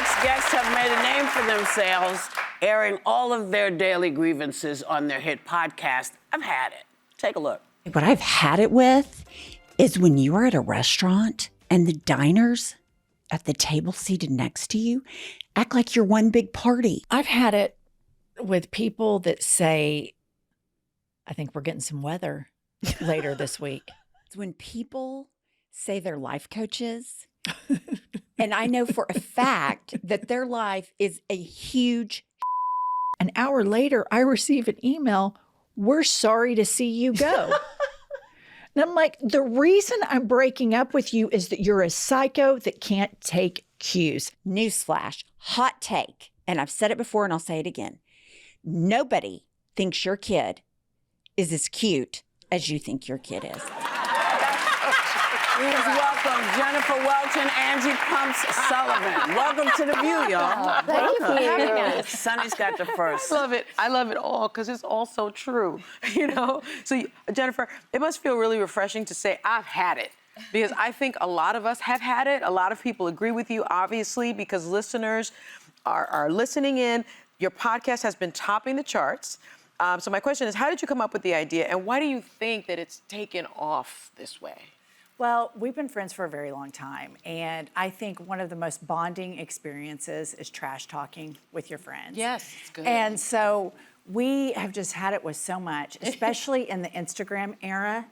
next guests have made a name for themselves, airing all of their daily grievances on their hit podcast, I've Had It. Take a look. What I've had it with is when you are at a restaurant and the diners at the table seated next to you act like you're one big party. I've had it with people that say, I think we're getting some weather later this week. It's when people say they're life coaches, and I know for a fact that their life is a huge. An hour later, I receive an email, we're sorry to see you go. And I'm like, the reason I'm breaking up with you is that you're a psycho that can't take cues. Newsflash, hot take, and I've said it before and I'll say it again. Nobody thinks your kid is as cute as you think your kid is. Please welcome Jennifer Welch and Angie Sullivan. Welcome to The View, y'all. Thank you for having us. Sonny's got the first. I love it. I love it all because it's all so true, you know? So, Jennifer, it must feel really refreshing to say, I've had it. Because I think a lot of us have had it. A lot of people agree with you, obviously, because listeners are listening in. Your podcast has been topping the charts. So my question is, how did you come up with the idea, and why do you think that it's taken off this way? Well, we've been friends for a very long time, and I think one of the most bonding experiences is trash talking with your friends. Yes, it's good. And so we have just had it with so much, especially in the Instagram era.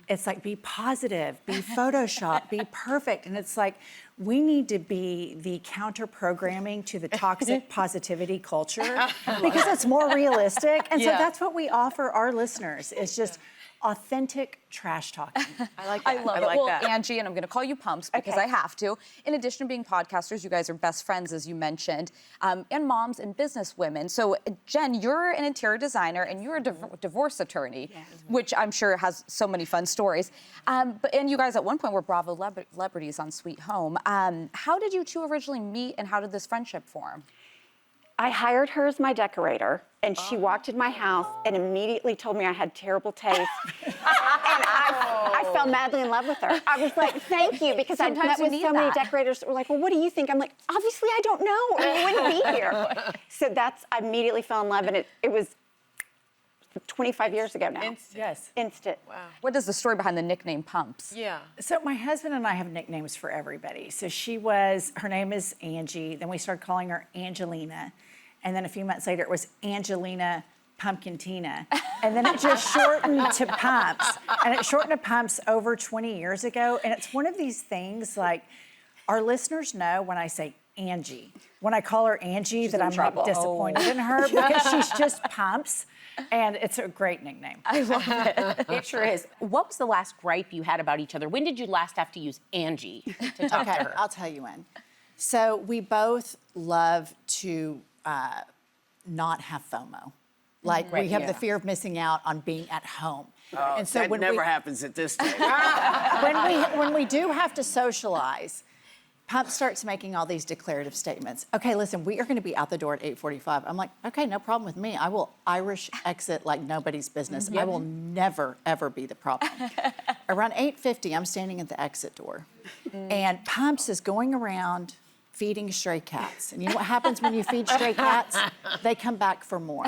It's like, be positive, be Photoshop, be perfect. And it's like, we need to be the counter-programming to the toxic positivity culture because it's more realistic. And so that's what we offer our listeners, is just authentic trash talking. I like that. I love it. like Well, that. Angie, and I'm going to call you Pumps because I have to. In addition to being podcasters, you guys are best friends, as you mentioned, and moms and business women. So, Jen, you're an interior designer and you're a divorce attorney, which I'm sure has so many fun stories. And you guys at one point were Bravo celebrities on Sweet Home. How did you two originally meet, and how did this friendship form? I hired her as my decorator, and she walked in my house and immediately told me I had terrible taste. And I fell madly in love with her. I was like, thank you, because I'd met with so many decorators that were like, well, what do you think? I'm like, obviously I don't know, or you wouldn't be here. So I immediately fell in love, and it was 25 years ago now. Yes. Instant. Wow. What is the story behind the nickname Pumps? Yeah. So my husband and I have nicknames for everybody. So her name is Angie. Then we started calling her Angelina. And then a few months later, it was Angelina Pumpkintina. And then it just shortened to Pumps. And it shortened to Pumps over 20 years ago. And it's one of these things, like, our listeners know when I say Angie, when I call her Angie, that I'm not disappointed in her, because she's just Pumps. And it's a great nickname. I love it. It sure is. What was the last gripe you had about each other? When did you last have to use Angie to talk to her? I'll tell you when. So we both love to not have FOMO. Like, we have the fear of missing out on being at home. And so that never happens at this time. when we do have to socialize, Pump starts making all these declarative statements. Okay, listen, we are going to be out the door at 8:45. I'm like, okay, no problem with me. I will Irish exit like nobody's business. I will never, ever be the problem. Around 8:50, I'm standing at the exit door, and Pumps is going around feeding stray cats. And you know what happens when you feed stray cats? They come back for more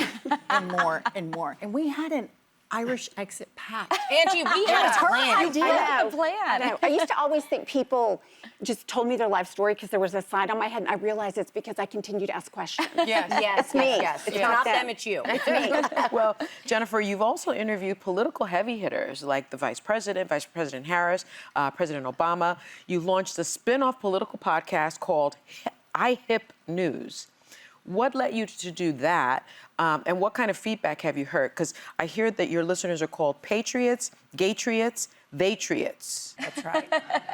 and more and more. And we had an Irish exit pact. Angie, we had a plan. I know. The plan. I know. I used to always think people just told me their life story because there was a sign on my head, and I realized it's because I continue to ask questions. Yes, It's me. yes. It's Yeah. not Them. them, it's you. It's me. Well, Jennifer, you've also interviewed political heavy hitters like the Vice President Harris, President Obama. You launched a spin-off political podcast called iHip News. What led you to do that? And what kind of feedback have you heard? Because I hear that your listeners are called patriots, gaytriots, theytriots. That's right.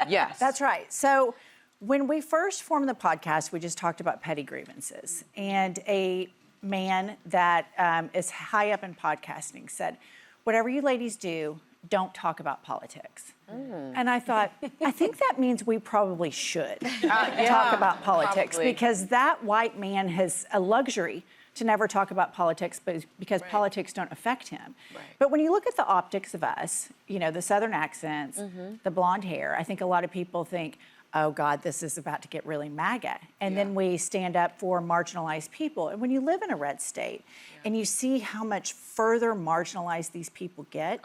Yes. That's right. So when we first formed the podcast, we just talked about petty grievances. And a man that is high up in podcasting said, whatever you ladies do, don't talk about politics. And I thought, I think that means we probably should talk about politics, because that white man has a luxury to never talk about politics, but because politics don't affect him. But when you look at the optics of us, you know, the Southern accents, the blonde hair, I think a lot of people think, oh God, this is about to get really MAGA. And then we stand up for marginalized people. And when you live in a red state and you see how much further marginalized these people get,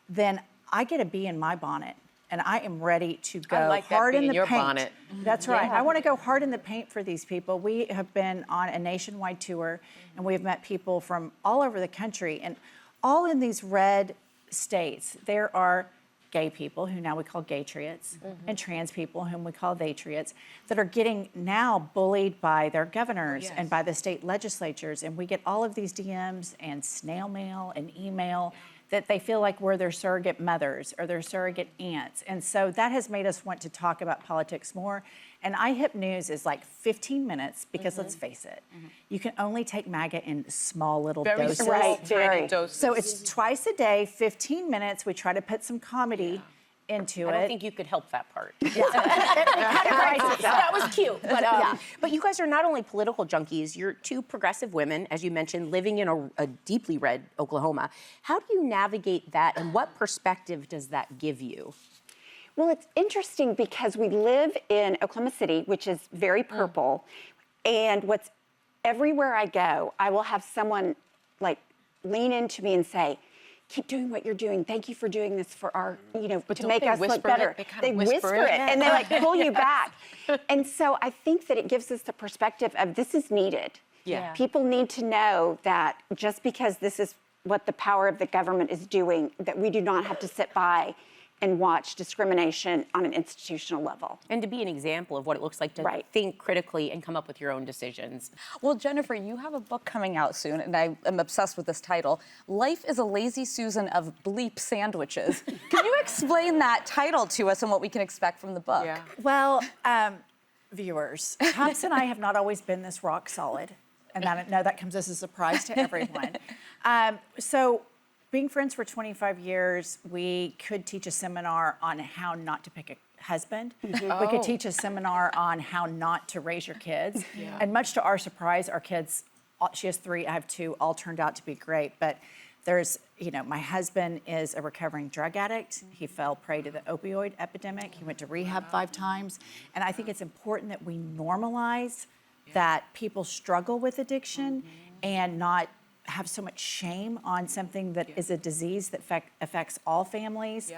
then I get a bee in my bonnet. And I am ready to go like that hard bee in in the your paint. bonnet. That's right. I want to go hard in the paint for these people. We have been on a nationwide tour, and we've met people from all over the country. And all in these red states, there are gay people, who now we call gaytriots, and trans people, whom we call theytriots, that are getting now bullied by their governors and by the state legislatures. And we get all of these DMs and snail mail and email that they feel like we're their surrogate mothers or their surrogate aunts. And so that has made us want to talk about politics more. And iHip News is like 15 minutes because let's face it, you can only take MAGA in small little doses. Right, Tiny doses. So it's twice a day, 15 minutes. We try to put some comedy into I it. don't think you could help that part. Right. That was cute. But you guys are not only political junkies, you're two progressive women, as you mentioned, living in a deeply red Oklahoma. How do you navigate that, and what perspective does that give you? Well, it's interesting because we live in Oklahoma City, which is very purple. And everywhere I go, I will have someone like lean into me and say, keep doing what you're doing. Thank you for doing this for our, to make us look better. They whisper it and they like pull you back. And so I think that it gives us the perspective of this is needed. Yeah. People need to know that just because this is what the power of the government is doing, that we do not have to sit by and watch discrimination on an institutional level. And to be an example of what it looks like to think critically and come up with your own decisions. Well, Jennifer, you have a book coming out soon, and I am obsessed with this title. Life is a Lazy Susan of Bleep Sandwiches. Can you explain that title to us and what we can expect from the book? Yeah. Well, viewers, Pumps and I have not always been this rock solid. And that comes as a surprise to everyone. So being friends for 25 years, we could teach a seminar on how not to pick a husband. We could teach a seminar on how not to raise your kids. And much to our surprise, our kids, she has 3, I have 2, all turned out to be great. But there's, my husband is a recovering drug addict. He fell prey to the opioid epidemic. He went to rehab 5 times. And I think it's important that we normalize that people struggle with addiction and not have so much shame on something that is a disease that affects all families.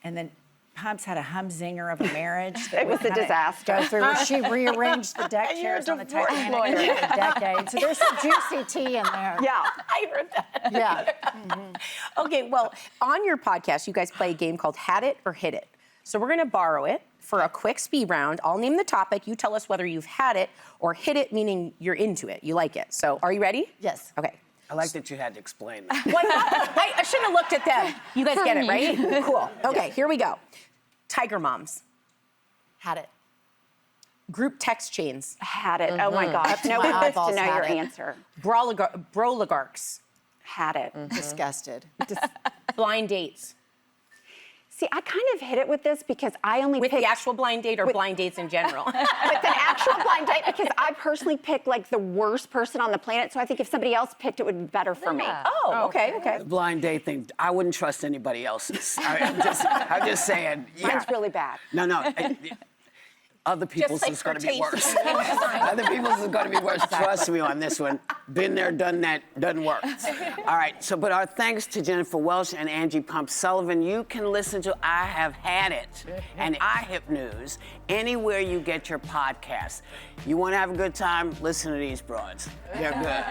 And then Pumps had a humzinger of a marriage. That It was a disaster. Go through. She rearranged the deck chairs on the Titanic for a decade. So there's some juicy tea in there. Yeah. I heard that. Yeah. Okay, well, on your podcast, you guys play a game called Had It or Hit It. So we're going to borrow it for a quick speed round. I'll name the topic. You tell us whether you've had it or hit it, meaning you're into it. You like it. So are you ready? Yes. Okay. I like that you had to explain that. Wait, I shouldn't have looked at them. You guys get it, right? Cool. Okay, here we go. Tiger moms. Had it. Group text chains. Had it. Oh my gosh. No one my wants to eyeballs know had your it. answer. Broligarchs. Had it. Disgusted. Blind dates. See, I kind of hit it with this because I only With picked the actual blind date or blind dates in general? with an actual blind date because I personally picked like the worst person on the planet. So I think if somebody else picked, it would be better for me. Oh, okay. The blind date thing, I wouldn't trust anybody else's. I'm just saying. Mine's really bad. No. Other people's like is going to be worse. flirtation. Other people's is going to be worse. Trust me on this one. Been there, done that, doesn't work. All right, but our thanks to Jennifer Welch and Angie Pump Sullivan. You can listen to I Have Had It and iHip News anywhere you get your podcasts. You want to have a good time? Listen to these broads. They're good.